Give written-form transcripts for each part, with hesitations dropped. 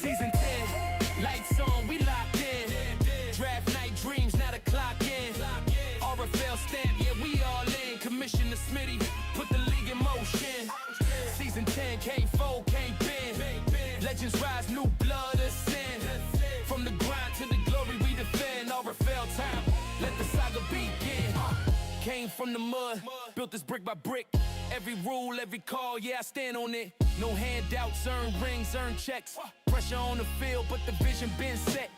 Season 10, lights on, we locked in. Draft night dreams, now the clock in. RFL stamp, yeah, we all in. Commission to Smitty, put the league in motion. Season 10, can't fold, can't bend. Legends rise, new blood ascend. From the grind to the glory we defend. RFL time, let the saga begin. Came from the mud, built this brick by brick. Every rule, every call, yeah, I stand on it. No handouts, earn rings, earn checks. Pressure on the field, but the vision been set.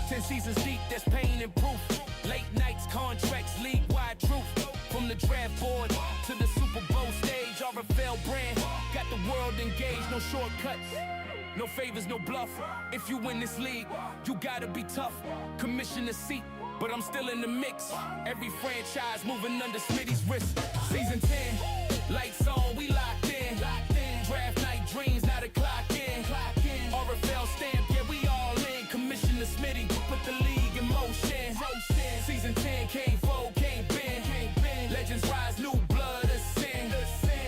10 seasons deep, there's pain and proof. Late nights, contracts, league-wide truth. From the draft board to the Super Bowl stage, RFL brand got the world engaged. No shortcuts, no favors, no bluff. If you win this league, you gotta be tough. Commission a seat, but I'm still in the mix. Every franchise moving under Smitty's wrist. Season 10, lights on, we locked in. Draft night dreams, now the clock in. RFL stamp, yeah, we all in. Commission to Smitty, put the league in motion. Season 10, can't fold, can't bend. Legends rise, new blood ascend.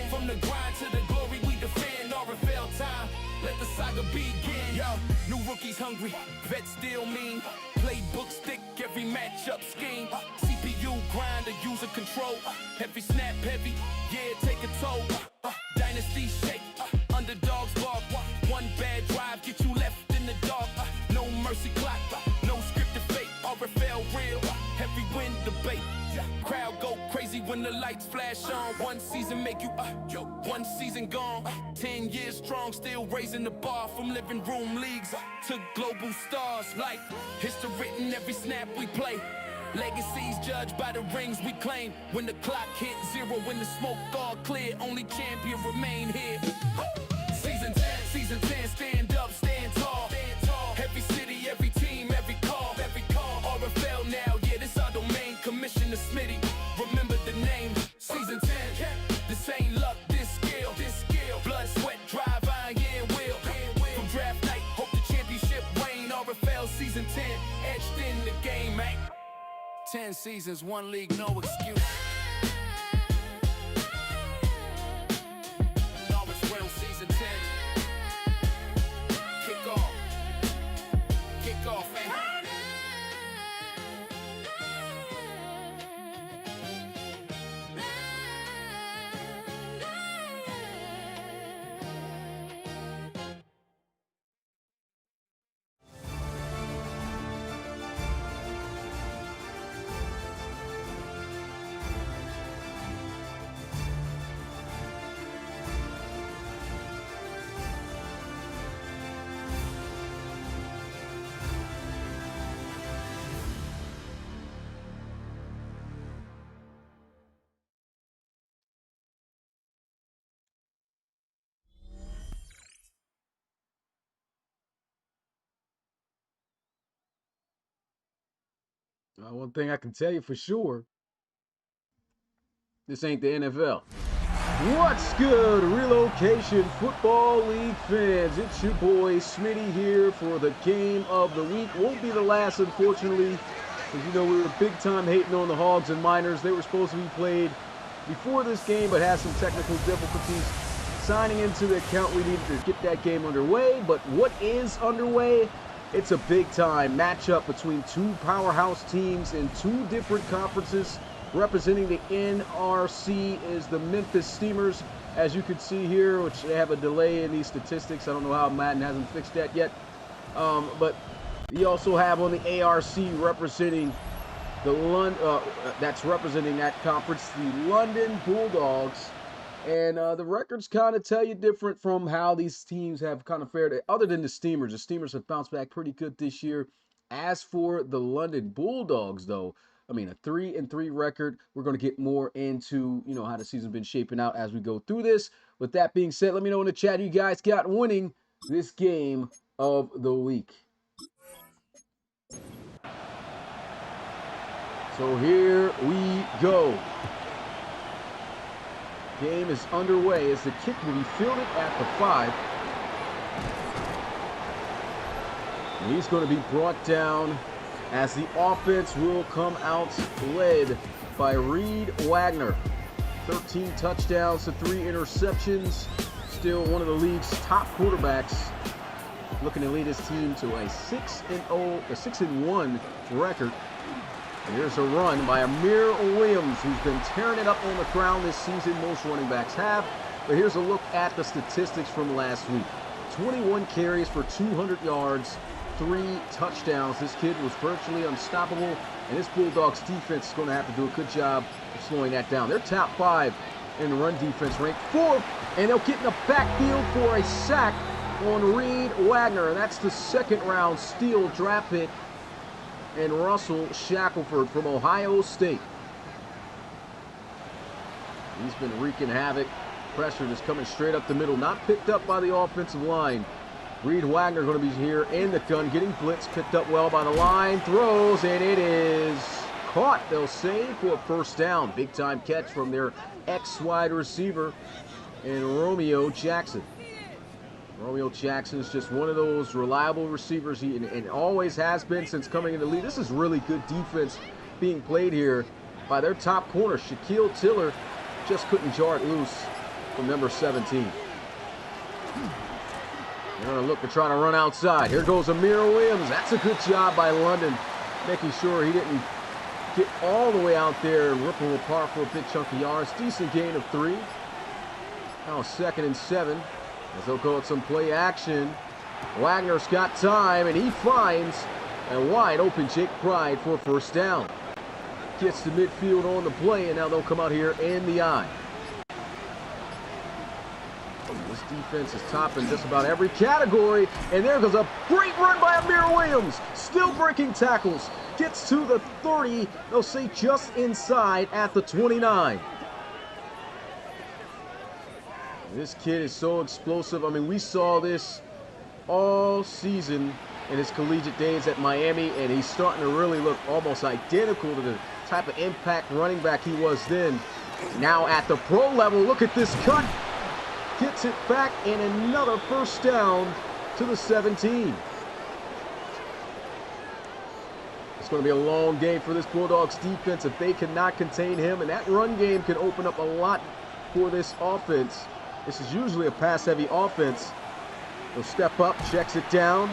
From the grind to the glory we defend. RFL time, let the saga begin. Yo, new rookies hungry, vets still mean. Playbook stick, every matchup scheme. CPU grind, the user control. Heavy snap, heavy, yeah, take a toll. Dynasty shake, underdogs bark. One bad drive, get you left in the dark. No mercy clock, no scripted fate. RFL real, heavy win debate. Crowd go crazy when the lights flash on. One season make you, one season gone. 10 years strong, still raising the bar. From living room leagues to global stars. Like history written every snap we play. Legacies judged by the rings we claim. When the clock hit zero, when the smoke all clear, only champion remain here. Season 10, stand up, stand tall. Every city, every team, every call. RFL now, yeah, this our domain. Commission to Smitty, remember the name. Season 10, this ain't luck, this skill. Blood, sweat, drive, iron, yeah, will. From draft night, hope the championship reign. RFL season 10, etched in the game, man. 10 seasons, one league, no excuse. RFL season 10. Kickoff, man. One thing I can tell you for sure, this ain't the NFL. What's good, Relocation Football League fans? It's your boy Smitty here for the game of the week. Won't be the last, unfortunately, because you know we were big time hating on the Hogs and Miners. They were supposed to be played before this game, but had some technical difficulties signing into the account. We needed to get that game underway, but what is underway? It's a big-time matchup between two powerhouse teams in two different conferences. Representing the NRC is the Memphis Steamers, as you can see here, which they have a delay in these statistics. I don't know how Madden hasn't fixed that yet. But you also have on the ARC representing the that's representing that conference, the London Bulldogs. And the records kind of tell you different from how these teams have kind of fared. Other than the Steamers have bounced back pretty good this year. As for the London Bulldogs, though, I mean, a 3-3 record. We're going to get more into, you know, how the season's been shaping out as we go through this. With that being said, let me know in the chat who you guys got winning this game of the week. So here we go. Game is underway as the kick will be fielded at the 5. And he's going to be brought down as the offense will come out led by Reed Wagner. 13 touchdowns to 3 interceptions. Still one of the league's top quarterbacks looking to lead his team to a 6-1 record. And here's a run by Amir Williams, who's been tearing it up on the ground this season. Most running backs have. But here's a look at the statistics from last week. 21 carries for 200 yards, 3 touchdowns. This kid was virtually unstoppable, and this Bulldogs defense is going to have to do a good job of slowing that down. They're top 5 in the run defense, ranked 4th, and they'll get in the backfield for a sack on Reed Wagner, and that's the second-round steal draft pick, and Russell Shackelford from Ohio State. He's been wreaking havoc. Pressure just coming straight up the middle, not picked up by the offensive line. Reed Wagner going to be here in the gun, getting blitz, picked up well by the line, throws, and it is caught. They'll save for a first down. Big time catch from their ex-wide receiver and Romeo Jackson. Romeo Jackson is just one of those reliable receivers, and always has been since coming in the league. This is really good defense being played here by their top corner. Shaquille Tiller just couldn't jar it loose from number 17. They're going to look to try to run outside. Here goes Amir Williams. That's a good job by London, making sure he didn't get all the way out there and rip him apart for a big chunk of yards. Decent gain of 3. Now 2nd and 7 as they'll go with some play action. Wagner's got time, and he finds a wide open Jake Pride for a first down. Gets to midfield on the play, and now they'll come out here in the eye. This defense is top in just about every category, and there goes a great run by Amir Williams. Still breaking tackles. Gets to the 30. They'll say just inside at the 29. This kid is so explosive. I mean, we saw this all season in his collegiate days at Miami, and he's starting to really look almost identical to the type of impact running back he was then. Now at the pro level, look at this cut. Gets it back, and another first down to the 17. It's going to be a long game for this Bulldogs defense if they cannot contain him, and that run game can open up a lot for this offense. This is usually a pass-heavy offense. He'll step up, checks it down,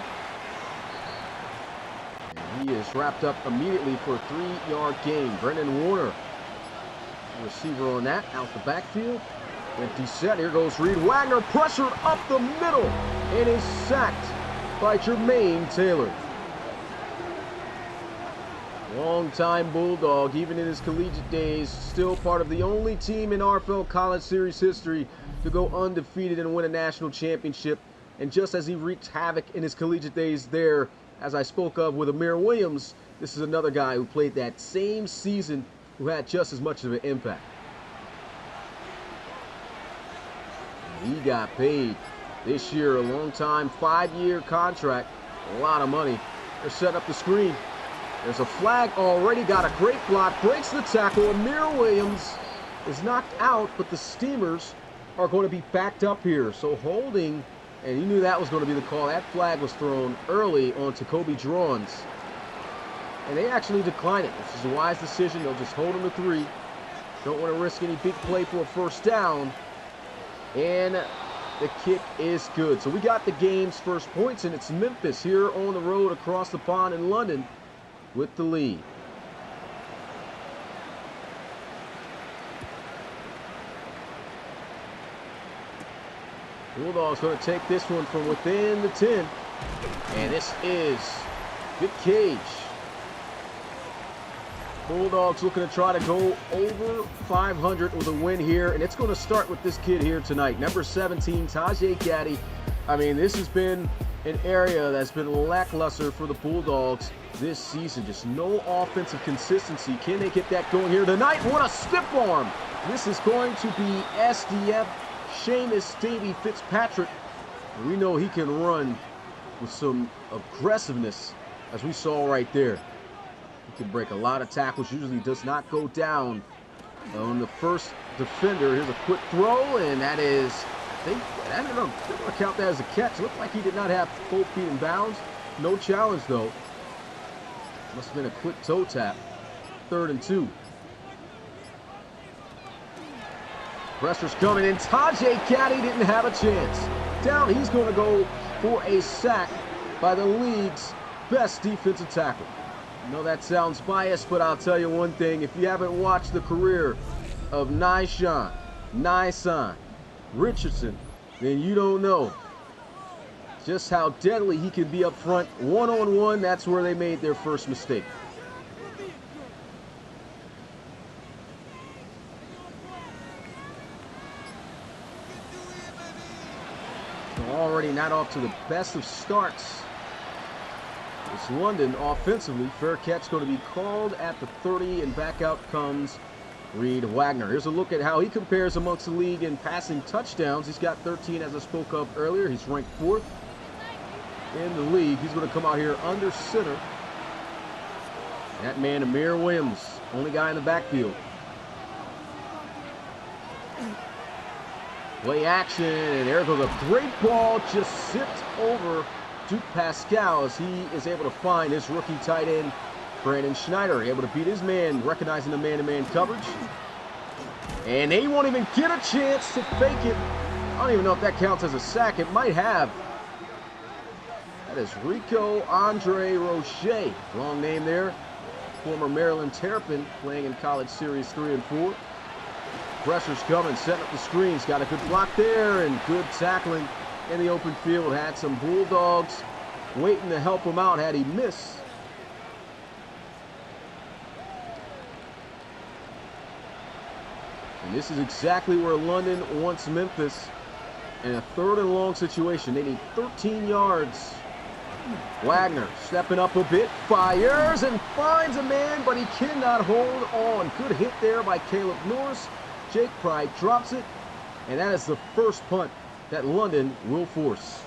and he is wrapped up immediately for a 3-yard gain. Brendan Warner, the receiver on that, out the backfield. Empty set. Here goes Reed Wagner, pressured up the middle, and is sacked by Jermaine Taylor. Long-time Bulldog, even in his collegiate days, still part of the only team in RFL College Series history to go undefeated and win a national championship. And just as he wreaked havoc in his collegiate days there, as I spoke of with Amir Williams, this is another guy who played that same season who had just as much of an impact. He got paid this year, a long-time 5-year contract, a lot of money. They're setting up the screen. There's a flag already, got a great block, breaks the tackle. Amir Williams is knocked out, but the Steamers are going to be backed up here. So holding, and you knew that was going to be the call. That flag was thrown early on Kobe Drawns, and they actually declined it. This is a wise decision. They'll just hold him to 3. Don't want to risk any big play for a first down. And the kick is good. So we got the game's first points, and it's Memphis here on the road across the pond in London with the lead. Bulldogs going to take this one from within the 10. And this is good cage. Bulldogs looking to try to go over 500 with a win here, and it's going to start with this kid here tonight, number 17, Tajay Gaddy. I mean, this has been an area that's been lackluster for the Bulldogs this season. Just no offensive consistency. Can they get that going here tonight? What a stiff arm. This is going to be SDF Seamus Davy Fitzpatrick. And we know he can run with some aggressiveness, as we saw right there. He can break a lot of tackles, usually does not go down on the first defender. Here's a quick throw, and that is, I don't know, they're going to count that as a catch. Looked like he did not have both feet in bounds. No challenge, though. Must have been a quick toe tap. 3rd and 2. Pressure's coming in. Tajay Gaddy didn't have a chance. Down, he's going to go for a sack by the league's best defensive tackle. I know that sounds biased, but I'll tell you one thing. If you haven't watched the career of Nysan Richardson, then you don't know just how deadly he can be up front. One-on-one, that's where they made their first mistake. Already not off to the best of starts. It's London offensively. Fair catch going to be called at the 30, and back out comes Reed Wagner. Here's a look at how he compares amongst the league in passing touchdowns. He's got 13, as I spoke of earlier. He's ranked 4th in the league. He's going to come out here under center. That man, Amir Williams, only guy in the backfield. Play action, and there goes a great ball, just sipped over Duke Pascal as he is able to find his rookie tight end, Brandon Schneider, able to beat his man, recognizing the man-to-man coverage. And they won't even get a chance to fake it. I don't even know if that counts as a sack. It might have. That is Rico Andre Roche, long name there. Former Maryland Terrapin, playing in College Series 3 and 4. Pressure's coming, setting up the screens. Got a good block there and good tackling in the open field. Had some Bulldogs waiting to help him out had he missed. And this is exactly where London wants Memphis in a 3rd and long situation. They need 13 yards. Wagner stepping up a bit, fires and finds a man, but he cannot hold on. Good hit there by Caleb Norris. Jake Pride drops it, and that is the first punt that London will force.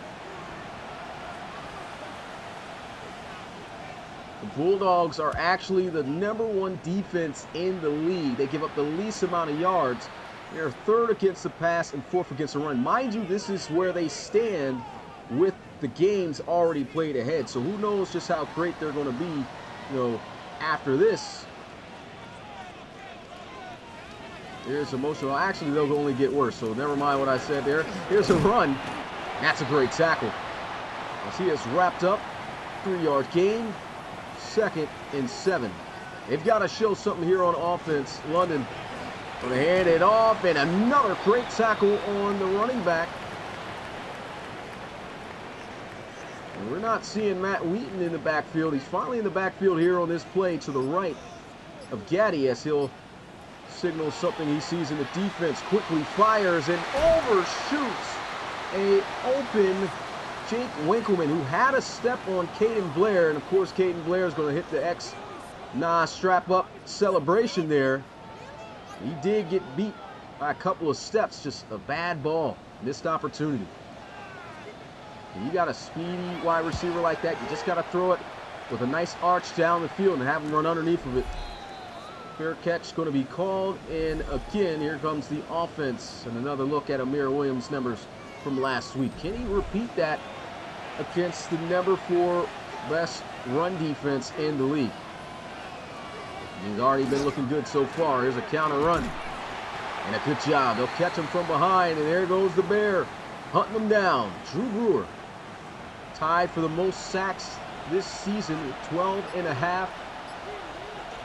The Bulldogs are actually the #1 defense in the league. They give up the least amount of yards. They're 3rd against the pass and 4th against the run. Mind you, this is where they stand with the games already played ahead. So who knows just how great they're going to be, after this. Here's emotional. Actually, they'll only get worse, so never mind what I said there. Here's a run. That's a great tackle. As he is wrapped up. 3-yard gain. 2nd and 7. They've got to show something here on offense. London going to hand it off, and another great tackle on the running back. And we're not seeing Matt Wheaton in the backfield. He's finally in the backfield here on this play to the right of Gaddy as he'll signal something he sees in the defense. Quickly fires and overshoots a open Jake Winkleman, who had a step on Caden Blair. And of course, Caden Blair is going to hit the ex-Nas strap-up celebration there. He did get beat by a couple of steps. Just a bad ball. Missed opportunity. And you got a speedy wide receiver like that, you just got to throw it with a nice arch down the field and have him run underneath of it. Fair catch going to be called, and again, here comes the offense. And another look at Amir Williams' numbers from last week. Can he repeat that against the #4 best run defense in the league? He's already been looking good so far. Here's a counter run. And a good job. They'll catch him from behind, and there goes the Bear, hunting him down. Drew Brewer, tied for the most sacks this season, 12.5.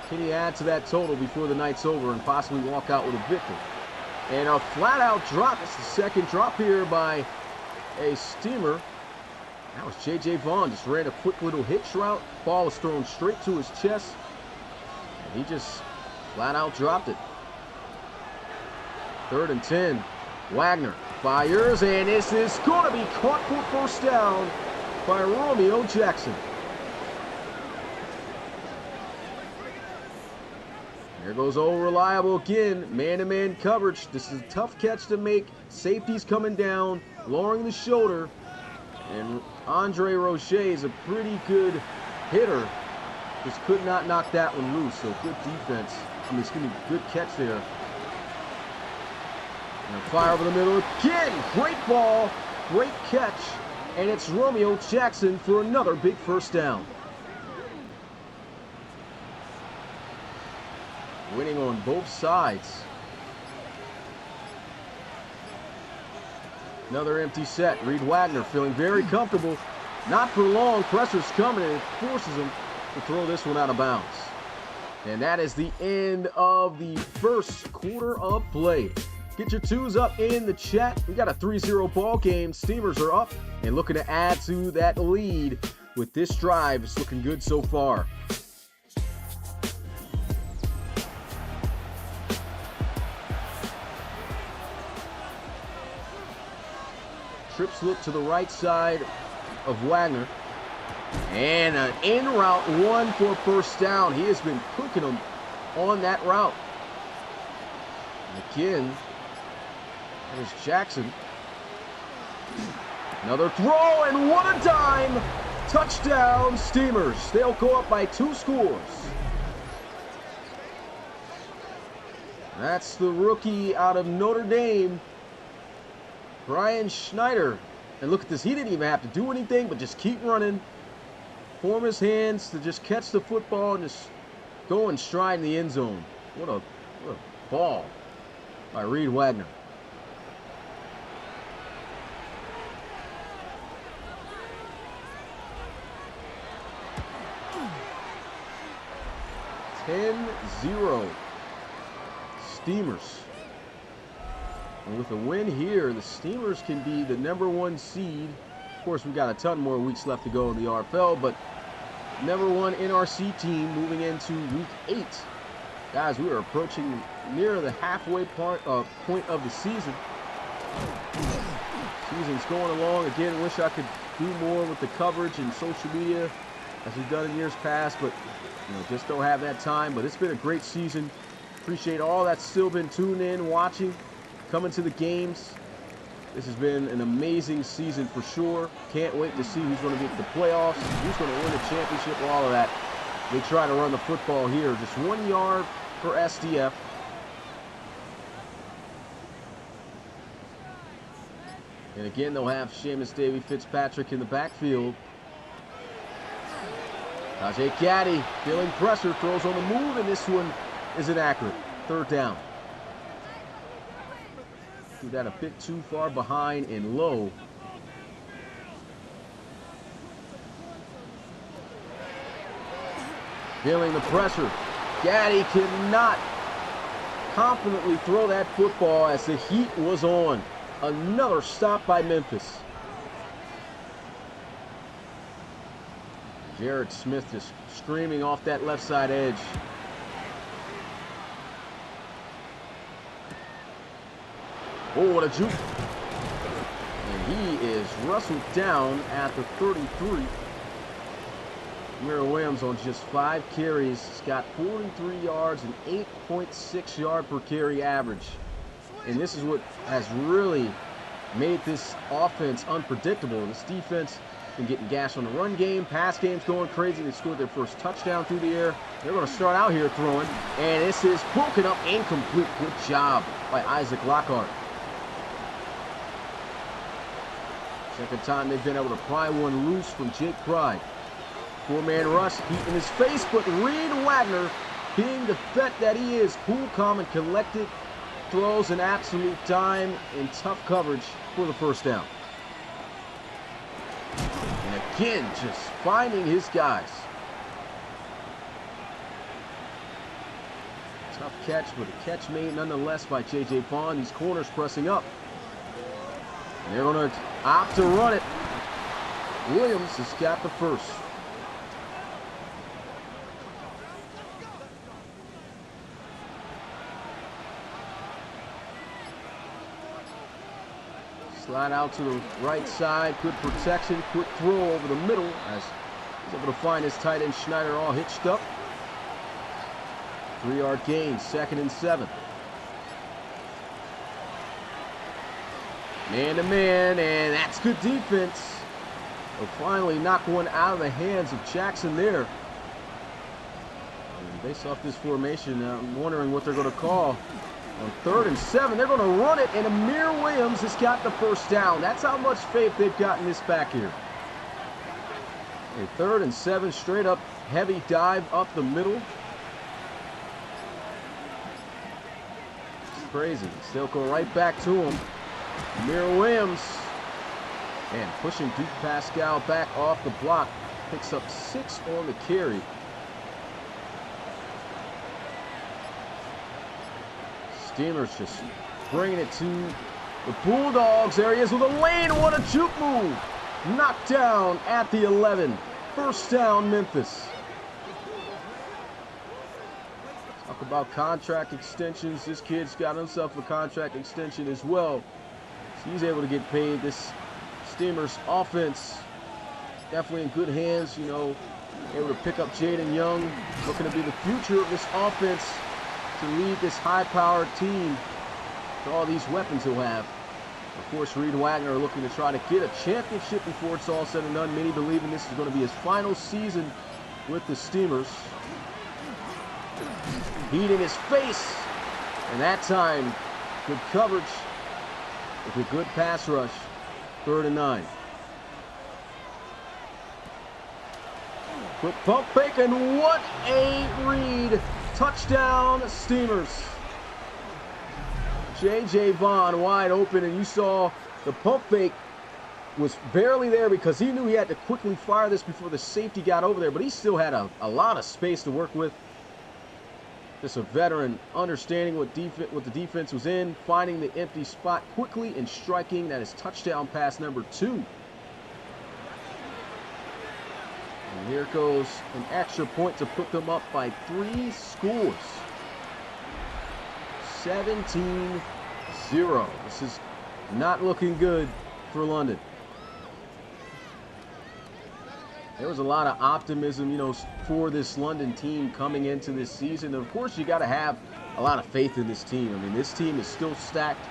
Can he add to that total before the night's over and possibly walk out with a victory? And a flat-out drop. It's the second drop here by a steamer. That was J.J. Vaughn. Just ran a quick little hitch route. Ball was thrown straight to his chest. And he just flat-out dropped it. 3rd and 10. Wagner fires, and this is going to be caught for first down by Romeo Jackson. There goes old reliable again. Man-to-man coverage. This is a tough catch to make. Safety's coming down, lowering the shoulder. And Andre Roche is a pretty good hitter. Just could not knock that one loose. So good defense. Good catch there. And a fire over the middle again. Great ball, great catch. And it's Romeo Jackson for another big first down. Winning on both sides. Another empty set. Reed Wagner feeling very comfortable Not for long. Pressure's coming, and it forces him to throw this one out of bounds. And that is the end of the first quarter of play. Get your twos up in the chat. We got a 3-0 ball game. Steamers are up and looking to add to that lead with this drive. It's looking good so far. Trips look to the right side of Wagner. And an in route one for first down. He has been cooking them on that route. And again, there's Jackson. Another throw, and what a dime! Touchdown, Steamers. They'll go up by 2 scores. That's the rookie out of Notre Dame, Brian Schneider. And look at this. He didn't even have to do anything but just keep running. Form his hands to just catch the football and just go and stride in the end zone. What a ball by Reed Wagner. (10-0) Steamers. And with a win here, the Steamers can be the #1 seed. Of course, we've got a ton more weeks left to go in the RFL, but #1 NRC team moving into week 8. Guys, we are approaching near the halfway point of the season. Season's going along. Again, wish I could do more with the coverage and social media as we've done in years past, but just don't have that time. But it's been a great season. Appreciate all that's still been tuned in, watching, coming to the games. This has been an amazing season for sure. Can't wait to see who's going to get the playoffs, who's going to win the championship, all of that. They try to run the football here. Just 1 yard for SDF. And again, they'll have Seamus Davy Fitzpatrick in the backfield. Tajay Caddy feeling pressure, throws on the move, and this one is inaccurate. 3rd down. Threw that a bit too far behind and low. Feeling the pressure. Gaddy cannot confidently throw that football as the heat was on. Another stop by Memphis. Jared Smith just screaming off that left side edge. Oh, what a juke. And he is wrestled down at the 33. Mira Williams on just 5 carries. He's got 43 yards and 8.6 yard per carry average. And this is what has really made this offense unpredictable. This defense been getting gashed on the run game. Pass game's going crazy. They scored their first touchdown through the air. They're going to start out here throwing. And this is broken up, incomplete. Good job by Isaac Lockhart. Second time they've been able to pry one loose from Jake Pride. 4-man rush, heat in his face, but Reed Wagner, being the vet that he is, cool, calm, and collected, throws an absolute dime in tough coverage for the first down. And again, just finding his guys. Tough catch, but a catch made nonetheless by J.J. Bond. These corners pressing up. And they're going to opt to run it. Williams has got the first. Slide out to the right side. Good protection. Quick throw over the middle as he's able to find his tight end Schneider all hitched up. 3-yard gain. 2nd and 7. Man to man, and that's good defense. They'll finally knock one out of the hands of Jackson there. And based off this formation, I'm wondering what they're going to call. On 3rd and 7, they're going to run it, and Amir Williams has got the first down. That's how much faith they've got in this back here. A 3rd and 7, straight up, heavy dive up the middle. It's crazy. They'll go right back to him. Amir Williams And pushing Duke Pascal back off the block. Picks up 6 on the carry. Steamers just bringing it to the Bulldogs. There he is with a lane. What a juke move. Knocked down at the 11. First down, Memphis. Talk about contract extensions. This kid's got himself a contract extension as well. So he's able to get paid. This Steamers offense definitely in good hands, you know, able to pick up Jaden Young, looking to be the future of this offense, to lead this high-powered team to all these weapons he'll have. Of course, Reed Wagner looking to try to get a championship before it's all said and done. Many believing this is going to be his final season with the Steamers. Heat in his face, and that time, good coverage with a good pass rush. 3rd and 9. Quick pump fake, and what a read. Touchdown, Steamers. J.J. Vaughn wide open, and you saw the pump fake was barely there because he knew he had to quickly fire this before the safety got over there, but he still had a lot of space to work with. Just a veteran understanding what the defense was in, finding the empty spot quickly and striking. That is touchdown pass number 2. And here goes an extra point to put them up by 3 scores. 17-0. This is not looking good for London. There was a lot of optimism, you know, for this London team coming into this season. Of course, you got to have a lot of faith in this team. I mean, this team is still stacked,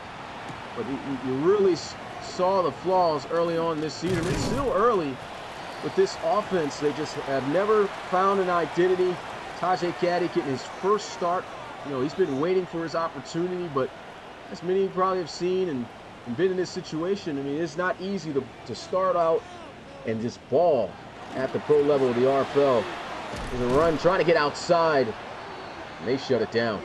but you really saw the flaws early on this season. It's still early with this offense. They just have never found an identity. Tajay Caddy getting his first start. You know, he's been waiting for his opportunity, but as many of you probably have seen and been in this situation, I mean, it's not easy to start out and just ball at the pro level of the RFL. There's a run trying to get outside, and they shut it down.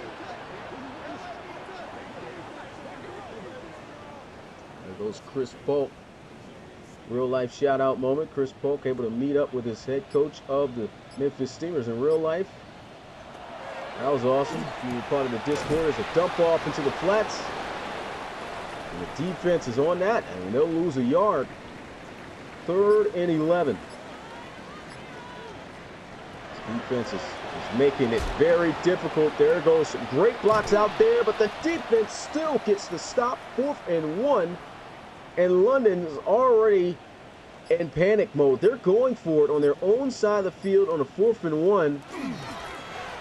There goes Chris Polk. Real life shout out moment. Chris Polk able to meet up with his head coach of the Memphis Steamers in real life. That was awesome. You were part of the Discord. There's a dump off into the flats. And the defense is on that, and they'll lose a yard. 3rd and 11. Defense is making it very difficult. There goes some great blocks out there, but the defense still gets the stop. 4th and 1, and London is already in panic mode. They're going for it on their own side of the field on a 4th and 1.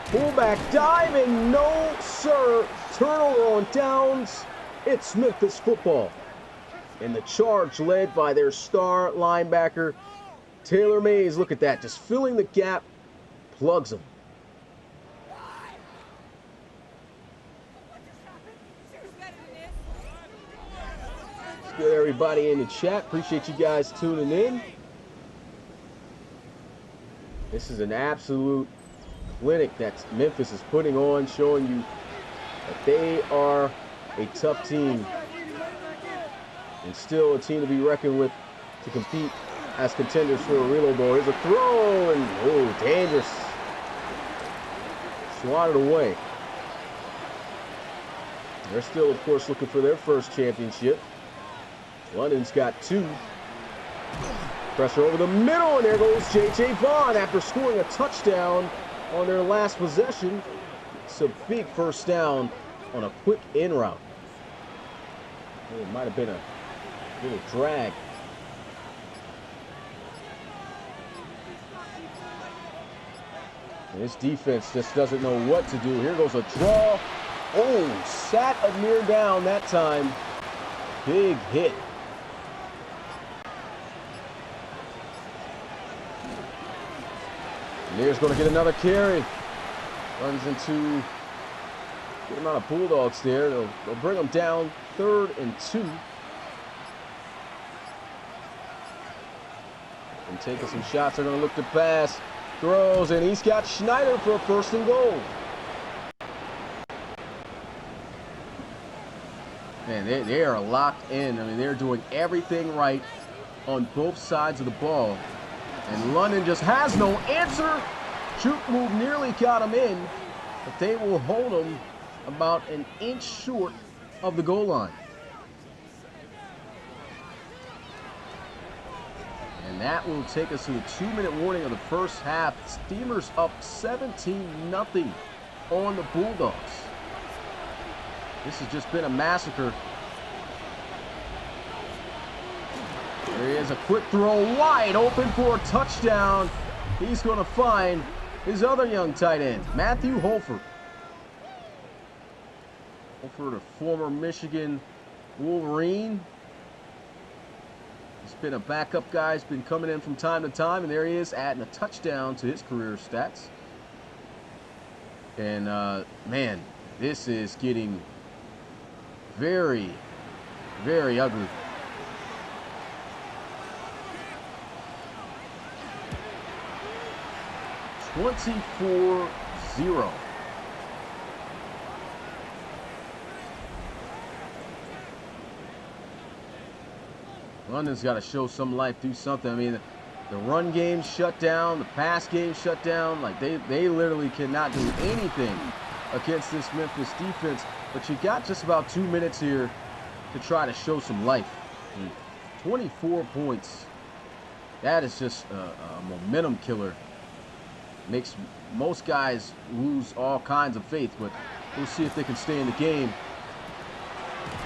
Fullback dive, and no sir, turnover on downs. It's Memphis football, and the charge led by their star linebacker Taylor Mays. Look at that, just filling the gap. Plugs them. Let's get everybody in the chat. Appreciate you guys tuning in. This is an absolute clinic that Memphis is putting on, showing you that they are a tough team and still a team to be reckoned with to compete as contenders for a reload ball. Here's a throw, and oh, dangerous. Swatted away. They're still, of course, looking for their first championship. London's got 2. Pressure over the middle, and there goes J.J. Vaughn after scoring a touchdown on their last possession. It's a big first down on a quick in route. It might have been a little drag. And this defense just doesn't know what to do. Here goes a draw. Oh, sat a near down that time. Big hit. Lear's going to get another carry. Runs into good amount of Bulldogs there. They'll bring them down 3rd and 2. And taking some shots. They're going to look to pass. Throws, and he's got Schneider for a 1st and goal. Man, they are locked in. I mean, they're doing everything right. on both sides of the ball. And London just has no answer. Juke move nearly got him in, but they will hold him about an inch short of the goal line. And that will take us to the 2-minute warning of the first half. Steamers up 17-0 on the Bulldogs. This has just been a massacre. There he is, a quick throw wide open for a touchdown. He's going to find his other young tight end, Matthew Holford. Holford, a former Michigan Wolverine. He's been a backup guy. He's been coming in from time to time, and there he is adding a touchdown to his career stats. And, man, this is getting very, very ugly. (24-0). London's got to show some life, do something. I mean, the run game shut down, the pass game shut down. Like, they literally cannot do anything against this Memphis defense. But you got just about 2 minutes here to try to show some life. I mean, 24 points. That is just a momentum killer. Makes most guys lose all kinds of faith, but we'll see if they can stay in the game.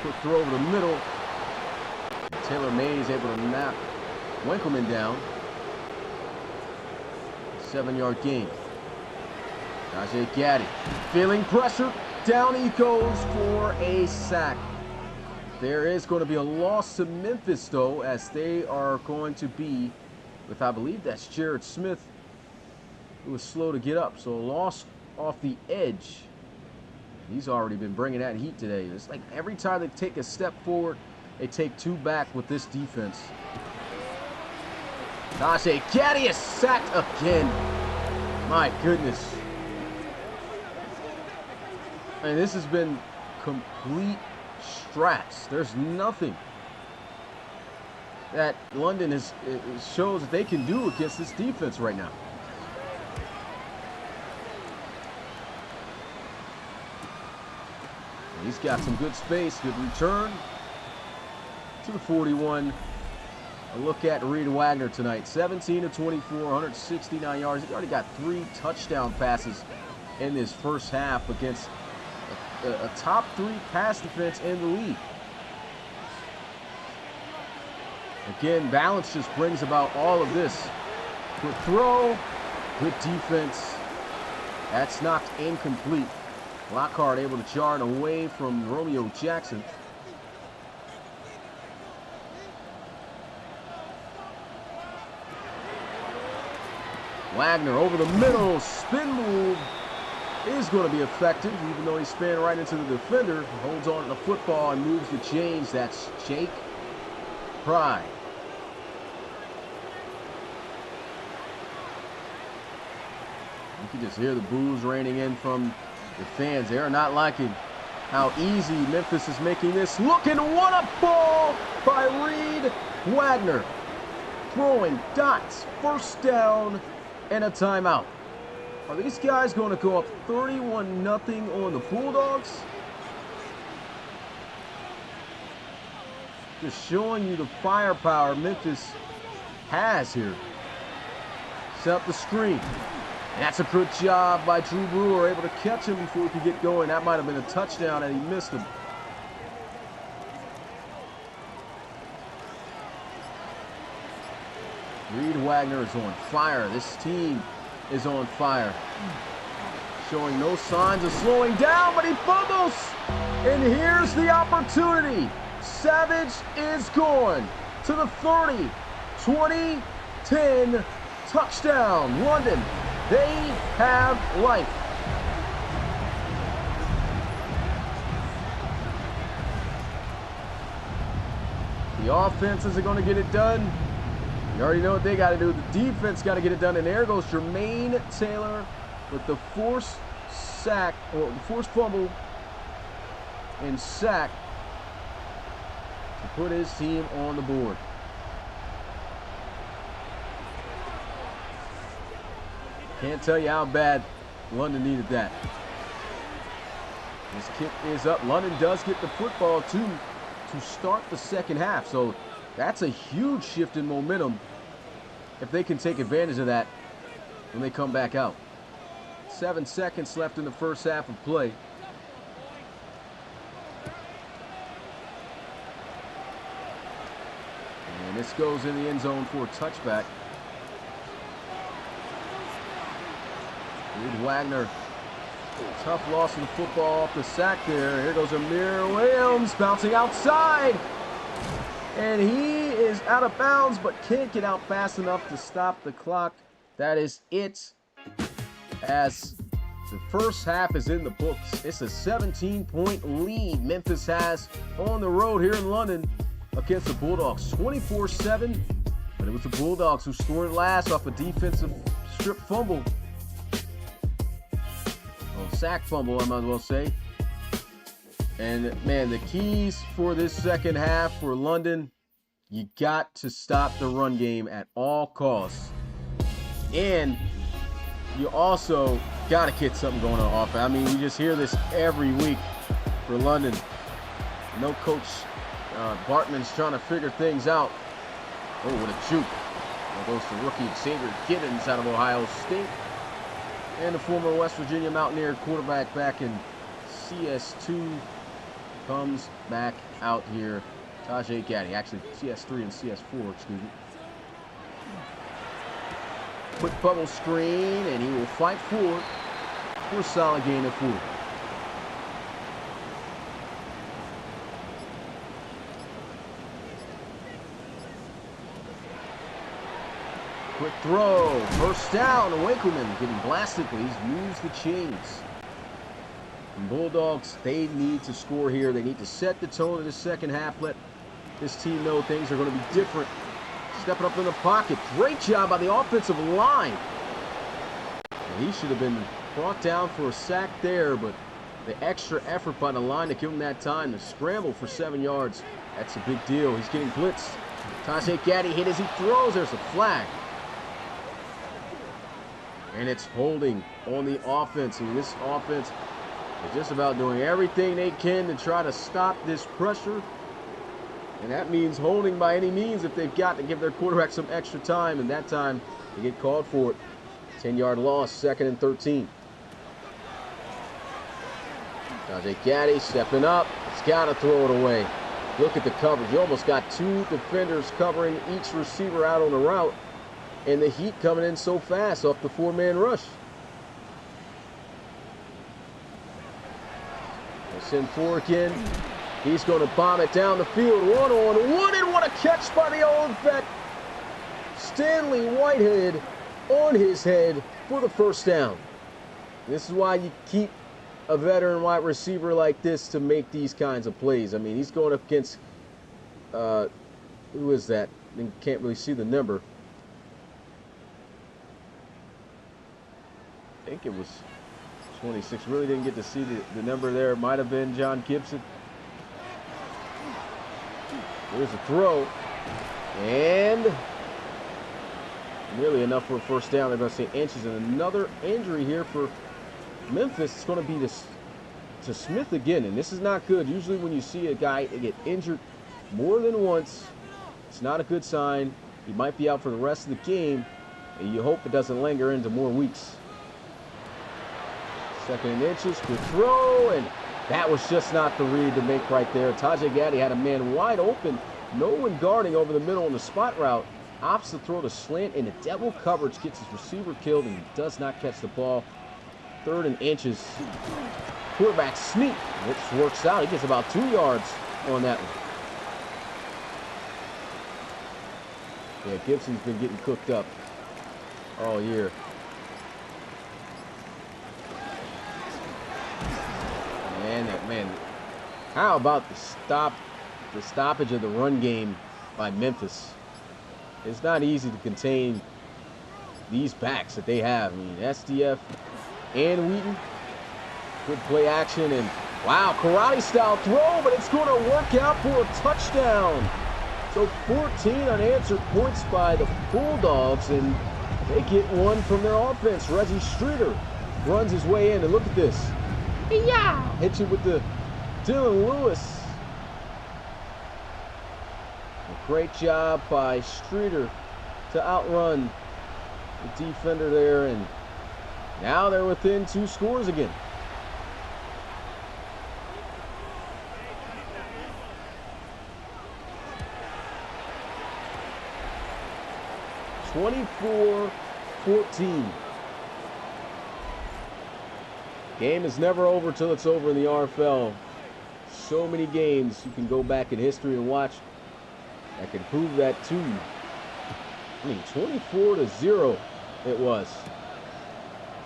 Quick throw over the middle. And Taylor May is able to knock Winkleman down. 7-yard gain. Najee Gaddy feeling pressure. Down he goes for a sack. There is going to be a loss to Memphis, though, as they are going to be with, I believe that's Jared Smith, who was slow to get up. So a loss off the edge. He's already been bringing that heat today. It's like every time they take a step forward, they take 2 back with this defense. Najee Gaddy is sacked again. My goodness. I mean, this has been complete straps. There's nothing that London shows that they can do against this defense right now. He's got some good space, good return to the 41. A look at Reed Wagner tonight. 17 of 24, 169 yards. He already got 3 touchdown passes in this first half against a top 3 pass defense in the league. Again, balance just brings about all of this. Good throw, good defense. That's knocked incomplete. Lockhart able to chart away from Romeo Jackson. Wagner over the middle, spin move is going to be effective, even though he spun right into the defender. Holds on to the football and moves the chains. That's Jake Pride. You can just hear the boos raining in from the fans. They are not liking how easy Memphis is making this look, and what a ball by Reed Wagner. Throwing dots, first down, and a timeout. Are these guys going to go up 31-0 on the Bulldogs? Just showing you the firepower Memphis has here. Set up the screen. That's a good job by Drew Brewer, able to catch him before he could get going. That might have been a touchdown, and he missed him. Reed Wagner is on fire. This team is on fire. Showing no signs of slowing down, but he fumbles. And here's the opportunity. Savage is gone to the 30, 20, 10, touchdown. London, they have life. The offense isn't going to get it done. You already know what they got to do. The defense got to get it done. And there goes Jermaine Taylor with the forced sack, or the forced fumble and sack to put his team on the board. Can't tell you how bad London needed that. This kick is up. London does get the football to start the second half. So that's a huge shift in momentum if they can take advantage of that when they come back out. 7 seconds left in the first half of play. And this goes in the end zone for a touchback. Reed Wagner, tough loss of the football off the sack there. Here goes Amir Williams bouncing outside. And he is out of bounds, but can't get out fast enough to stop the clock. That is it, as the first half is in the books. It's a 17-point lead Memphis has on the road here in London against the Bulldogs. 24-7, but it was the Bulldogs who scored last off a defensive strip fumble. Sack fumble, I might as well say. And man, the keys for this second half for London, you got to stop the run game at all costs. And you also got to get something going on offense. I mean, we just hear this every week for London. No coach Bartman's trying to figure things out. Oh, what a juke. There goes to rookie Xavier Giddens out of Ohio State. And the former West Virginia Mountaineer quarterback back in CS2 comes back out here. Tajay Gaddy, actually CS3 and CS4, excuse me. Quick bubble screen, and he will fight forward for a solid gain of 4. Quick throw, first down, Winkleman getting blasted, but he's used the chains. And Bulldogs, they need to score here. They need to set the tone of the second half, let this team know things are going to be different. Stepping up in the pocket, great job by the offensive line. And he should have been brought down for a sack there, but the extra effort by the line to give him that time to scramble for 7 yards, that's a big deal. He's getting blitzed. Tajay Gaddy hit as he throws, there's a flag. And it's holding on the offense. And this offense is just about doing everything they can to try to stop this pressure. And that means holding by any means if they've got to give their quarterback some extra time. And that time, they get called for it. 10-yard loss, 2nd and 13. Tajay Gaddy stepping up. He's got to throw it away. Look at the coverage. You almost got 2 defenders covering each receiver out on the route. And the heat coming in so fast off the 4-man rush. They'll send 4 again. He's going to bomb it down the field. 1-on-1, and what a catch by the old vet. Stanley Whitehead on his head for the first down. This is why you keep a veteran wide receiver like this to make these kinds of plays. I mean, he's going up against, who is that? You can't really see the number. I think it was 26. Really didn't get to see the number there. It might have been John Gibson. There's a throw. And nearly enough for a first down. They're going to say inches. And another injury here for Memphis. It's going to be to Smith again. And this is not good. Usually when you see a guy get injured more than once, it's not a good sign. He might be out for the rest of the game. And you hope it doesn't linger into more weeks. 2nd and inches, good throw, and that was just not the read to make right there. Tajay Gaddy had a man wide open, no one guarding over the middle on the spot route. Opts the throw to slant, and the double coverage gets his receiver killed, and he does not catch the ball. 3rd and inches. Quarterback sneak, which works out. He gets about 2 yards on that one. Yeah, Gibson's been getting cooked up all year. Man, how about the stoppage of the run game by Memphis? It's not easy to contain these backs that they have. I mean, SDF and Wheaton, good play action, and wow, karate style throw, but it's going to work out for a touchdown. So 14 unanswered points by the Bulldogs, and They get one from their offense. Reggie Streeter runs his way in, and look at this. Yeah, hit you with the Dylan Lewis. A great job by Streeter to outrun the defender there, and now they're within 2 scores again. (24-14). Game is never over till it's over in the RFL. So many games you can go back in history and watch that can prove that to you. I mean, 24-0 it was.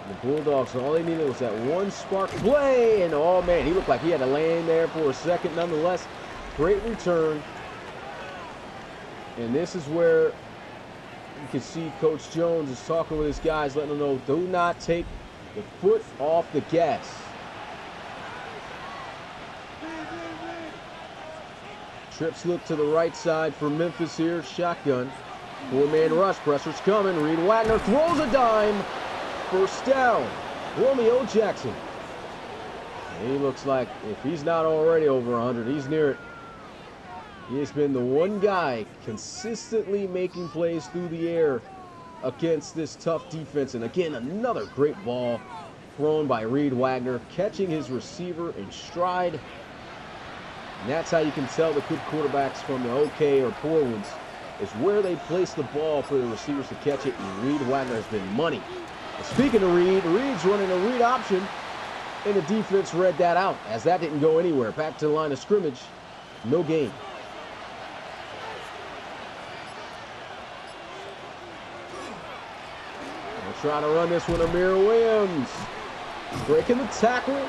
The Bulldogs, all they needed was that one spark play, and oh man, he looked like he had to land there for a second. Nonetheless, great return. And this is where you can see Coach Jones is talking with his guys, letting them know, do not take the foot off the gas. Trips look to the right side for Memphis here. Shotgun. 4-man rush. Pressure's coming. Reed Wagner throws a dime. First down. Romeo Jackson. And he looks like if he's not already over 100, he's near it. He has been the one guy consistently making plays through the air against this tough defense. And again, another great ball thrown by Reed Wagner, catching his receiver in stride. And that's how you can tell the good quarterbacks from the okay or poor ones, is where they place the ball for the receivers to catch it. And Reed Wagner has been money. And speaking of Reed, Reed's running a read option, and the defense read that out as that didn't go anywhere. Back to the line of scrimmage, no gain. Trying to run this one, Amir Williams. Breaking the tackle.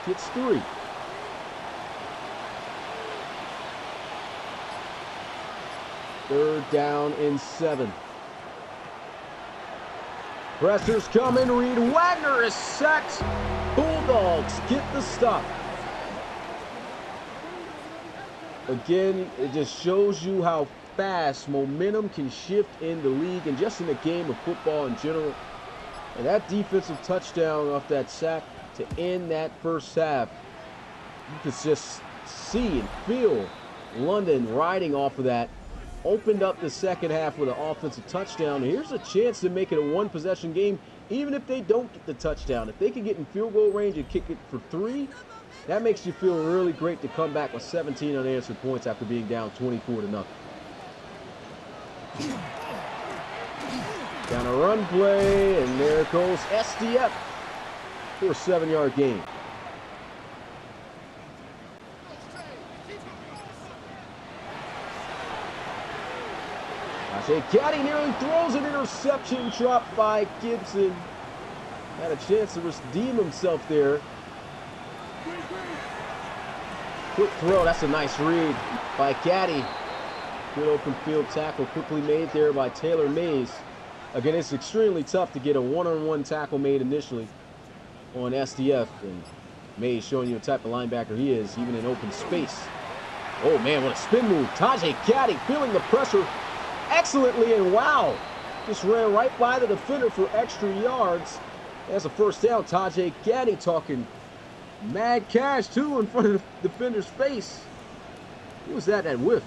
Gets 3. Third down and 7. Pressure's coming. Reed Wagner is sacked. Bulldogs get the stop. Again, it just shows you how fast momentum can shift in the league and just in the game of football in general. And that defensive touchdown off that sack to end that first half, you could just see and feel London riding off of that. Opened up the second half with an offensive touchdown. Here's a chance to make it a 1-possession game, even if they don't get the touchdown. If they can get in field goal range and kick it for 3, that makes you feel really great to come back with 17 unanswered points after being down 24-0. Down a run play, and there goes SDF for a 7-yard gain. Gaddy nearly throws an interception, dropped by Gibson. Had a chance to redeem himself there. Quick throw, that's a nice read by Gaddy. Good open field tackle quickly made there by Taylor Mays. Again, it's extremely tough to get a one-on-one tackle made initially on SDF. And Mays showing you the type of linebacker he is, even in open space. Oh man, what a spin move. Tajay Gaddy feeling the pressure excellently, and wow, just ran right by the defender for extra yards. That's a first down. Tajay Gaddy talking mad cash too in front of the defender's face. Who was that whiffed?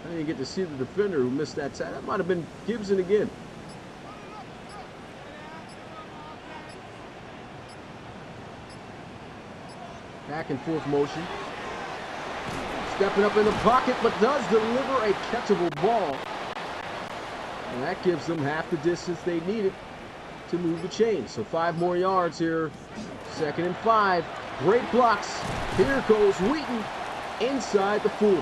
I didn't get to see the defender who missed that tackle. That might have been Gibson again. Back and forth motion. Stepping up in the pocket, but does deliver a catchable ball. And that gives them half the distance they needed to move the chains. So 5 more yards here. 2nd and 5. Great blocks. Here goes Wheaton inside the 40.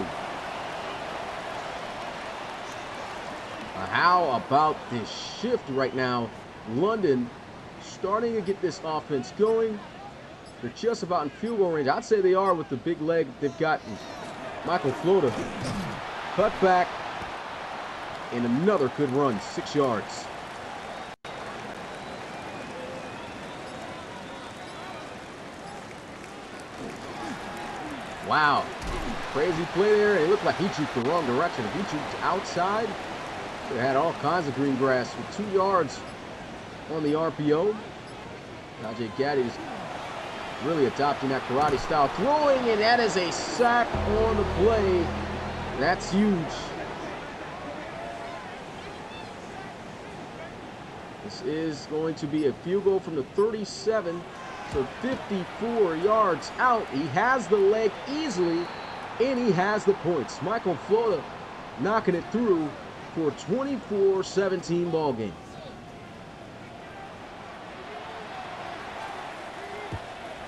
How about this shift right now? London starting to get this offense going. They're just about in field goal range. I'd say they are with the big leg they've got. Michael Flota cut back, and another good run, 6 yards. Wow, crazy play there. It looked like he juked the wrong direction. If he juked outside, They had all kinds of green grass with 2 yards on the RPO. Najee Gaddy is really adopting that karate style throwing, and that is a sack on the play. That's huge. This is going to be a field goal from the 37, so 54 yards out. He has the leg easily, and he has the points. Michael Florida knocking it through for a 24-17 ball game.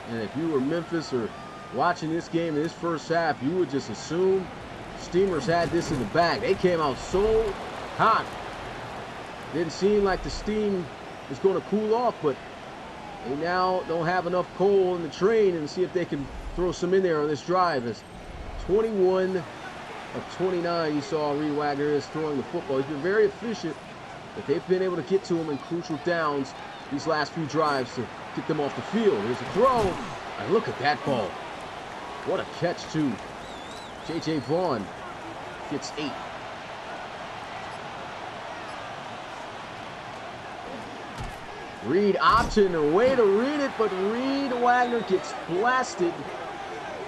And if you were Memphis or watching this game in this first half, you would just assume Steamers had this in the bag. They came out so hot. Didn't seem like the steam was going to cool off, but they now don't have enough coal in the train, and see if they can throw some in there on this drive. As 21 of 29, you saw Reed Wagner is throwing the football. He's been very efficient, but they've been able to get to him in crucial downs these last few drives to get them off the field. Here's a throw, and look at that ball. What a catch, too. J.J. Vaughn gets 8. Reed option, a way to read it, but Reed Wagner gets blasted.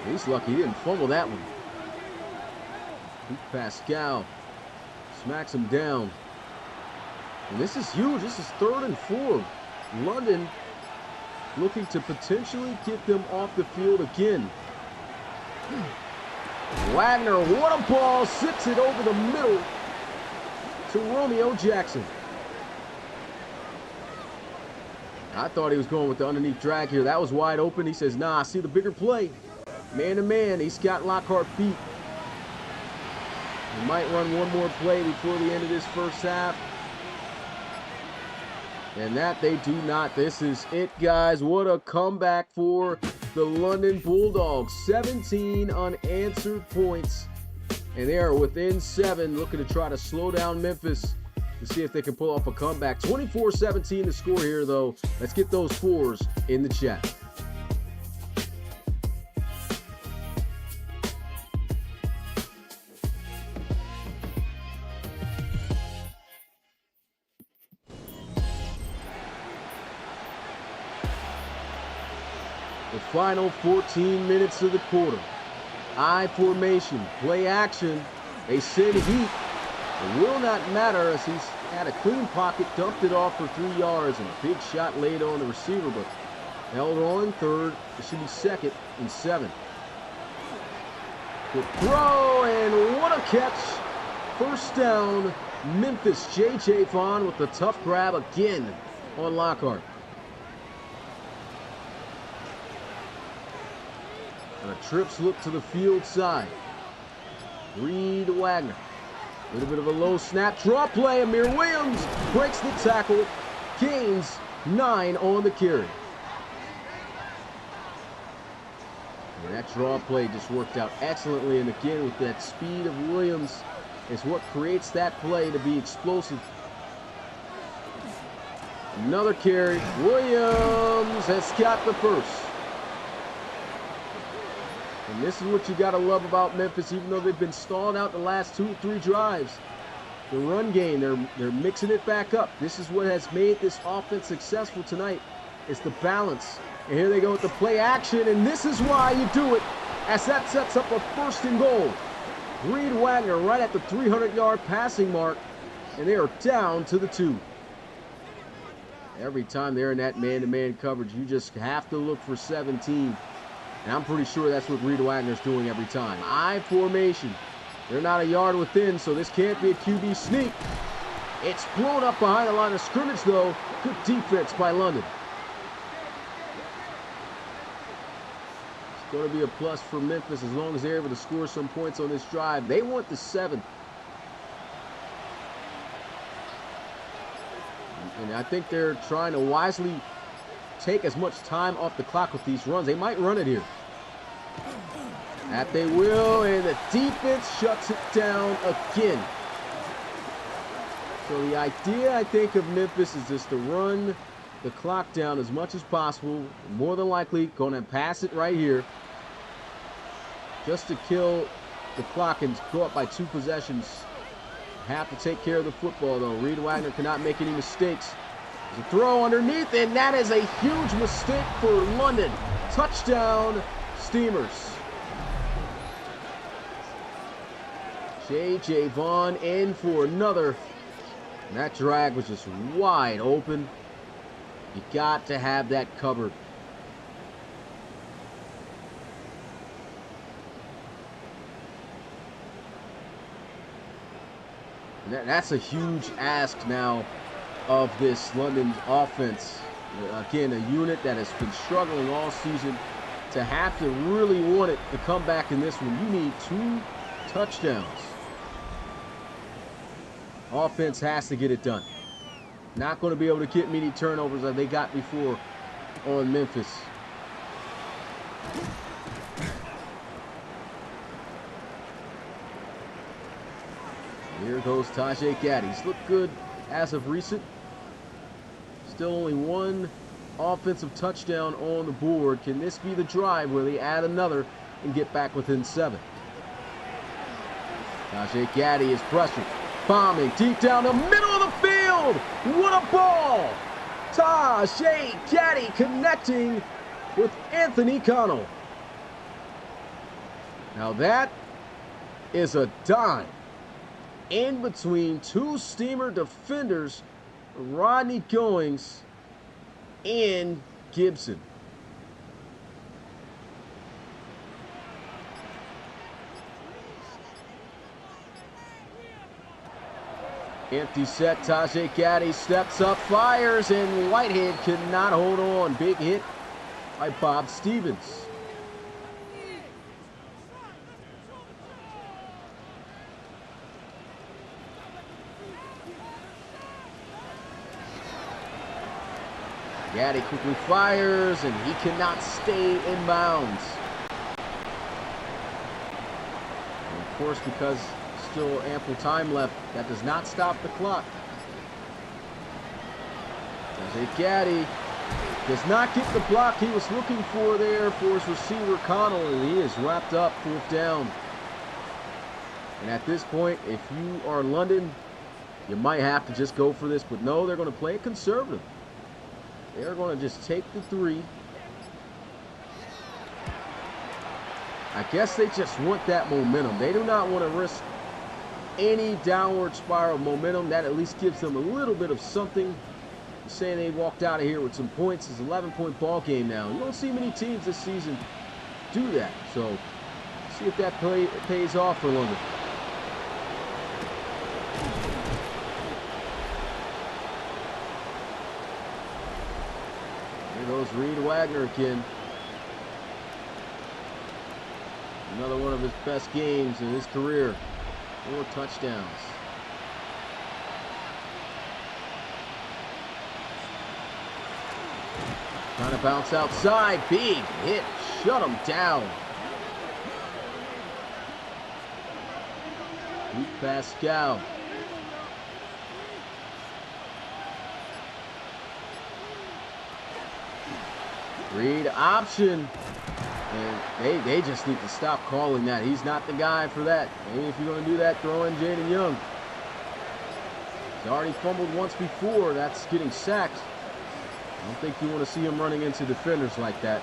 He's lucky he didn't fumble that one. Pascal smacks him down. And this is huge. This is 3rd and 4. London looking to potentially get them off the field again. Wagner, what a ball, sips it over the middle to Romeo Jackson. I thought he was going with the underneath drag here. That was wide open. He says, nah, I see the bigger play. Man to man, he's got Lockhart beat. He might run one more play before the end of this first half. And that they do not. This is it, guys. What a comeback for the London Bulldogs. 17 unanswered points. And they are within 7, looking to try to slow down Memphis to see if they can pull off a comeback. 24-17 the score here, though. Let's get those 4s in the chat. The final 14 minutes of the quarter. I formation, play action. They send heat. It will not matter as he's had a clean pocket, dumped it off for 3 yards, and a big shot laid on the receiver, but held on 3rd. It should be 2nd and 7. Good throw, and what a catch. 1st down, Memphis. J.J. Vaughn with the tough grab again on Lockhart. And a trips look to the field side. Reed Wagner. A little bit of a low snap. Draw play. Amir Williams breaks the tackle. Gains 9 on the carry. And that draw play just worked out excellently. And again, with that speed of Williams, is what creates that play to be explosive. Another carry. Williams has got the first. And this is what you got to love about Memphis, even though they've been stalled out the last 2 or 3 drives. The run game, they're mixing it back up. This is what has made this offense successful tonight. It's the balance. And here they go with the play action, and this is why you do it, as that sets up a 1st and goal. Reed Wagner right at the 300-yard passing mark, and they are down to the 2. Every time they're in that man-to-man coverage, you just have to look for 17. And I'm pretty sure that's what Reed Wagner's doing every time. I formation. They're not a yard within, so this can't be a QB sneak. It's blown up behind the line of scrimmage, though. Good defense by London. It's going to be a plus for Memphis as long as they're able to score some points on this drive. They want the 7. And I think they're trying to wisely take as much time off the clock with these runs. They might run it here. That they will, and the defense shuts it down again. So the idea, I think, of Memphis is just to run the clock down as much as possible. More than likely going to pass it right here just to kill the clock and go up by 2 possessions have to take care of the football, though. Reed Wagner cannot make any mistakes. There's a throw underneath, and that is a huge mistake for London. Touchdown, Steamers. J.J. Vaughn in for another. And that drag was just wide open. You got to have that covered. And that's a huge ask now of this London offense. Again, a unit that has been struggling all season. To have to really want it to come back in this one, you need 2 touchdowns. Offense has to get it done. Not going to be able to get many turnovers like they got before on Memphis. Here goes Tajay Gaddy. He's looked good as of recent. Still only 1 offensive touchdown on the board. Can this be the drive where they add another and get back within 7? Tajay Gaddy is pressured. Bombing deep down the middle of the field. What a ball! Tajay Gaddy connecting with Anthony Connell. Now that is a dime in between 2 Steamer defenders, Rodney Goings and Gibson. Empty set, Tajay Gaddy steps up, fires, and Whitehead cannot hold on. Big hit by Bob Stevens. Gaddy quickly fires, and he cannot stay in bounds. And of course, because still ample time left, that does not stop the clock. Tajay Gaddy does not get the block he was looking for there for his receiver Connell, and he is wrapped up, 4th down. And at this point, if you are London, you might have to just go for this, but no, they're going to play it conservative. They're going to just take the 3. I guess they just want that momentum. They do not want to risk any downward spiral momentum. That at least gives them a little bit of something. Saying they walked out of here with some points. It's an 11-point ball game now. You don't see many teams this season do that. So see if that pays off for London. There goes Reed Wagner again. Another one of his best games in his career. 4 touchdowns. Trying to bounce outside. Big hit. Shut him down. Pete Pascal. Read option. And they just need to stop calling that. He's not the guy for that. Maybe if you're going to do that, throw in Jaden Young. He's already fumbled once before. That's getting sacked. I don't think you want to see him running into defenders like that.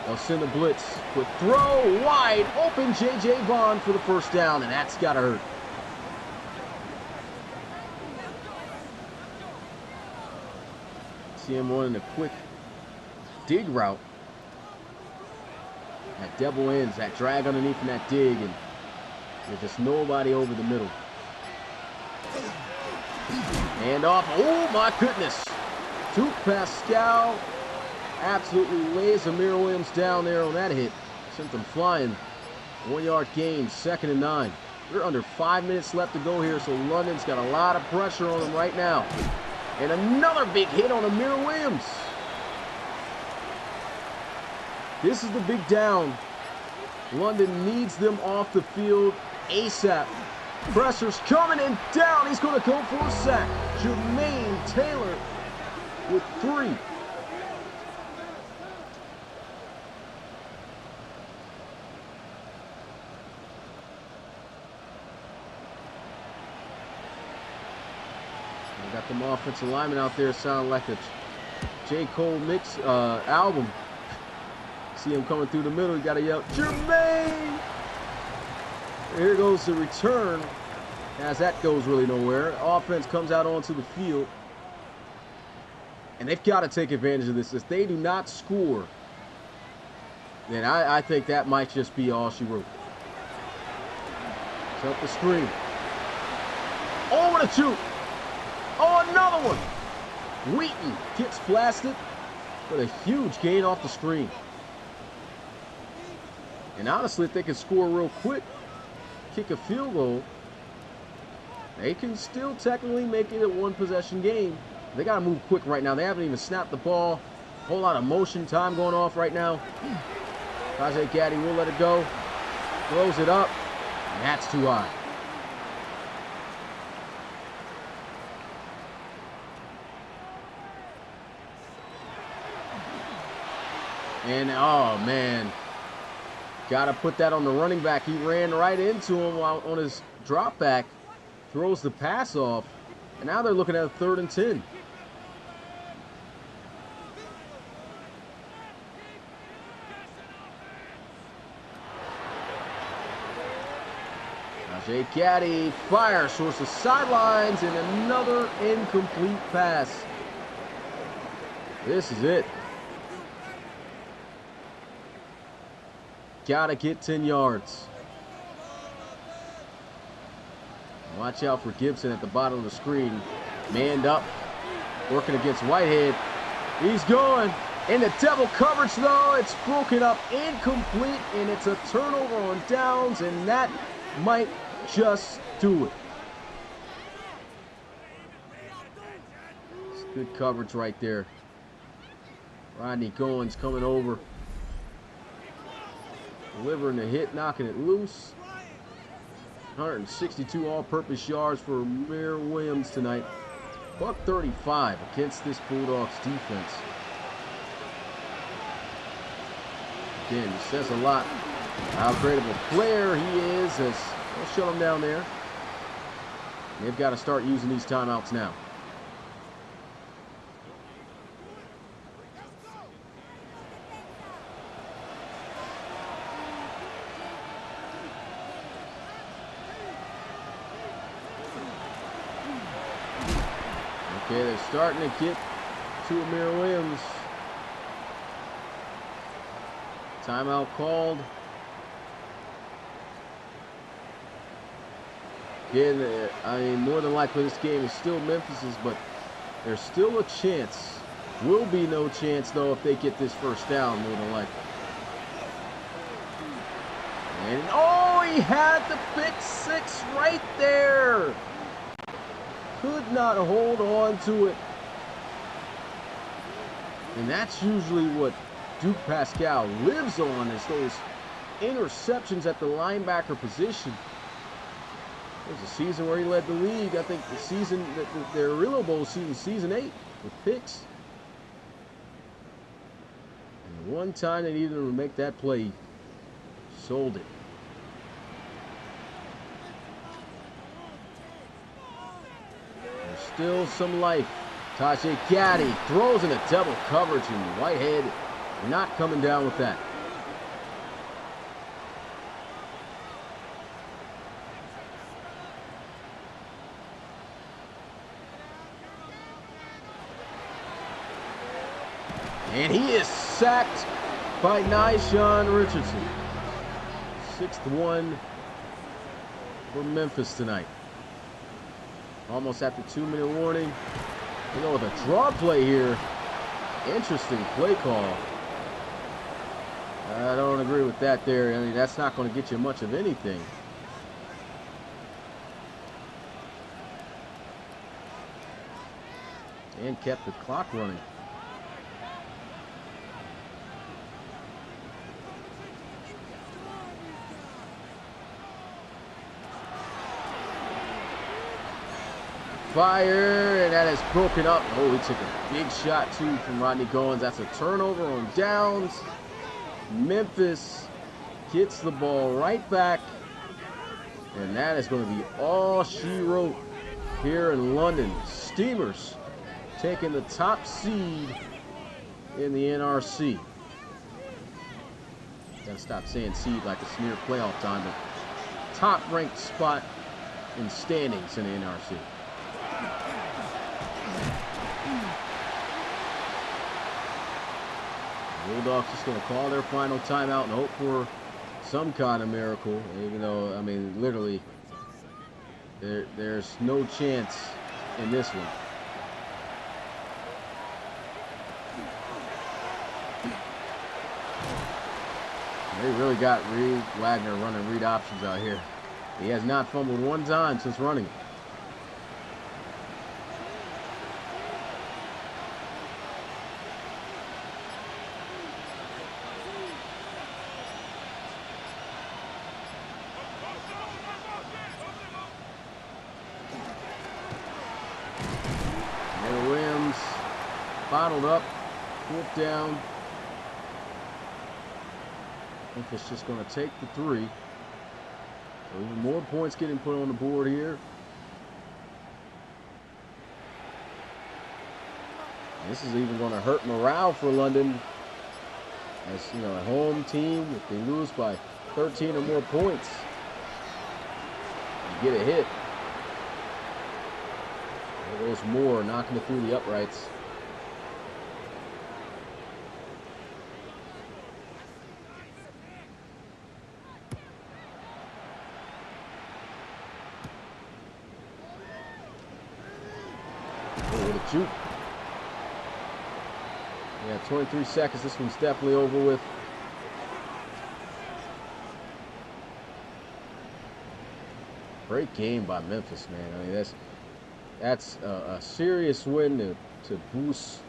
They'll send a blitz. Quick throw, wide open, J.J. Vaughn for the 1st down, and that's got to hurt. See him running a quick dig route. That double ends, that drag underneath in that dig, and there's just nobody over the middle. And off, oh my goodness. To Pascal, absolutely lays Amir Williams down there on that hit. Sent them flying. 1-yard gain, 2nd and 9. We're under 5 minutes left to go here, so London's got a lot of pressure on them right now. And another big hit on Amir Williams. This is the big down. London needs them off the field ASAP. Pressure's coming and down. He's going to go for a sack. Jermaine Taylor with 3. Got them offensive linemen out there sound like a J. Cole mix album. See him coming through the middle. You got to yell, Jermaine! Here goes the return, as that goes really nowhere. Offense comes out onto the field. And they've got to take advantage of this. If they do not score, then I think that might just be all she wrote. It's up the screen. Over the two. Oh, another one. Wheaton gets blasted, but a huge gain off the screen. And honestly, if they can score real quick, kick a field goal, they can still technically make it a one-possession game. They got to move quick right now. They haven't even snapped the ball. A whole lot of motion time going off right now. Tajay Gaddy will let it go. Throws it up. And that's too high. And, oh, man. Got to put that on the running back. He ran right into him on his drop back. Throws the pass off. And now they're looking at a 3rd and 10. Tajay Gaddy fires towards the sidelines and another incomplete pass. This is it. Gotta get 10 yards. Watch out for Gibson at the bottom of the screen. Manned up. Working against Whitehead. He's going. In the double coverage, though. It's broken up. Incomplete. And it's a turnover on downs. And that might just do it. It's good coverage right there. Rodney Goins coming over. Delivering the hit, knocking it loose. 162 all-purpose yards for Amir Williams tonight. $135 against this Bulldogs defense. Again, he says a lot how great of a player he is. As they'll shut him down there. They've got to start using these timeouts now. Okay, they're starting to get to Amir Williams. Timeout called. Again, I mean, more than likely this game is still Memphis's, but there's still a chance. Will be no chance, though, if they get this first down, more than likely. And, oh, he had the pick six right there. Could not hold on to it. And that's usually what Duke Pascal lives on, is those interceptions at the linebacker position. There's a season where he led the league. I think the season, their Real Bowl season, season 8, with picks. And the one time they needed him to make that play, sold it. Still some life. Tajay Gaddy throws in a double coverage, and Whitehead not coming down with that. And he is sacked by Nyshawn Richardson. 6th one for Memphis tonight. Almost at the 2-minute warning. You know, with a draw play here. Interesting play call. I don't agree with that there. I mean, that's not going to get you much of anything. And kept the clock running. Fire, and that is broken up. Oh, he took a big shot too from Rodney Goins. That's a turnover on downs. Memphis gets the ball right back, and that is going to be all she wrote here in London. Steamers taking the top seed in the NRC. Gotta stop saying seed like a smear playoff time, but top ranked spot in standings in the NRC. Bulldogs just going to call their final timeout and hope for some kind of miracle, even though, I mean, literally, there's no chance in this one. They really got Reed Wagner running read options out here. He has not fumbled one time since running. Williams bottled up, 4th down. Memphis just going to take the 3. So even more points getting put on the board here. This is even going to hurt morale for London. As you know, a home team, if they lose by 13 or more points, you get a hit. There goes Moore knocking it through the uprights. With a juke. Yeah, 23 seconds. This one's definitely over with. Great game by Memphis, man. I mean, that's a serious win to boost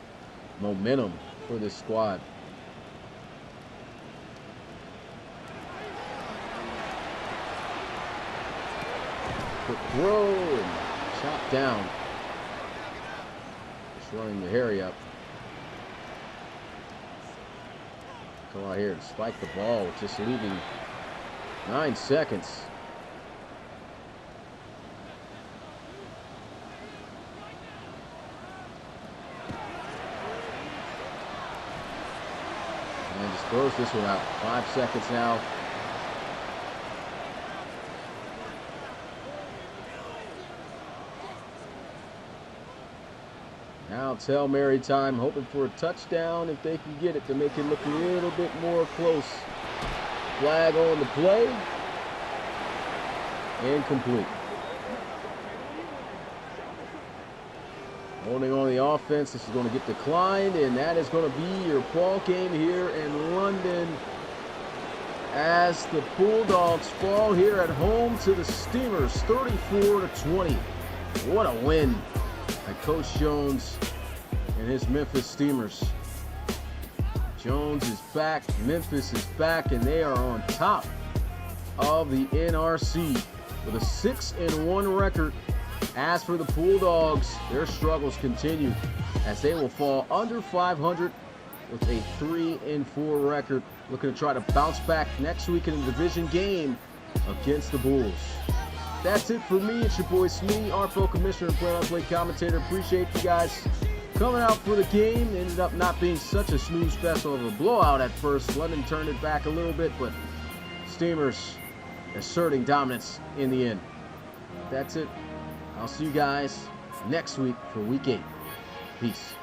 momentum for this squad. Quick throw and chopped down. Running the Harry up. Go out here and spike the ball, just leaving 9 seconds. And just throws this one out. 5 seconds now. Now Hail Mary time, hoping for a touchdown if they can get it to make it look a little bit more close. Flag on the play. Incomplete. Holding on the offense, this is going to get declined, and that is going to be your ball game here in London as the Bulldogs fall here at home to the Steamers, 34-20. What a win by Coach Jones and his Memphis Steamers. Jones is back, Memphis is back, and they are on top of the NRC with a 6-1 record. As for the Bulldogs, their struggles continue as they will fall under 500 with a 3-4 record, looking to try to bounce back next week in a division game against the Bulls. That's it for me. It's your boy Smitty, RFL Commissioner and play-by-play commentator. Appreciate you guys coming out for the game. It ended up not being such a snooze fest of a blowout at first. London turned it back a little bit, but Steamers asserting dominance in the end. That's it. I'll see you guys next week for Week 8. Peace.